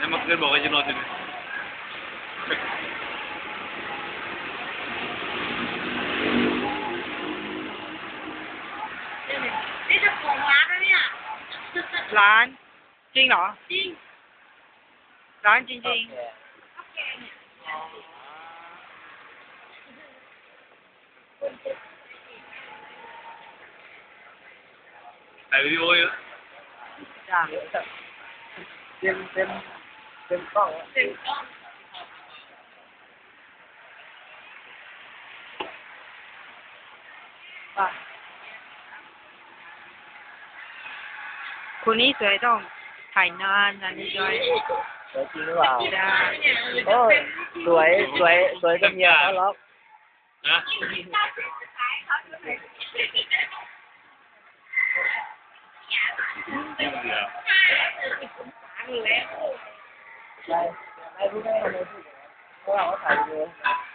เมื่อคืนบอกว่าจะนอนที่นี่นี่จะของร้านแล้วเนี่ย ร้านจริงเหรอ จริง ร้านจริง ข้าวแกงเนี่ย ถ่ายวิดีโออยู่ ๆจ้ะ เต็มกล้อง เต็มกล้อง ป่ะคนนี้สวยต้องถ่ายนานอันนี้ด้วย สวยจริงหรือเปล่า ได้ โอ้สวยจนเมียเขาล็อก นะ ใช่ไม่รู้ได้ทำไมพูดเพราะว่าเขาถ่ายวิดีโอ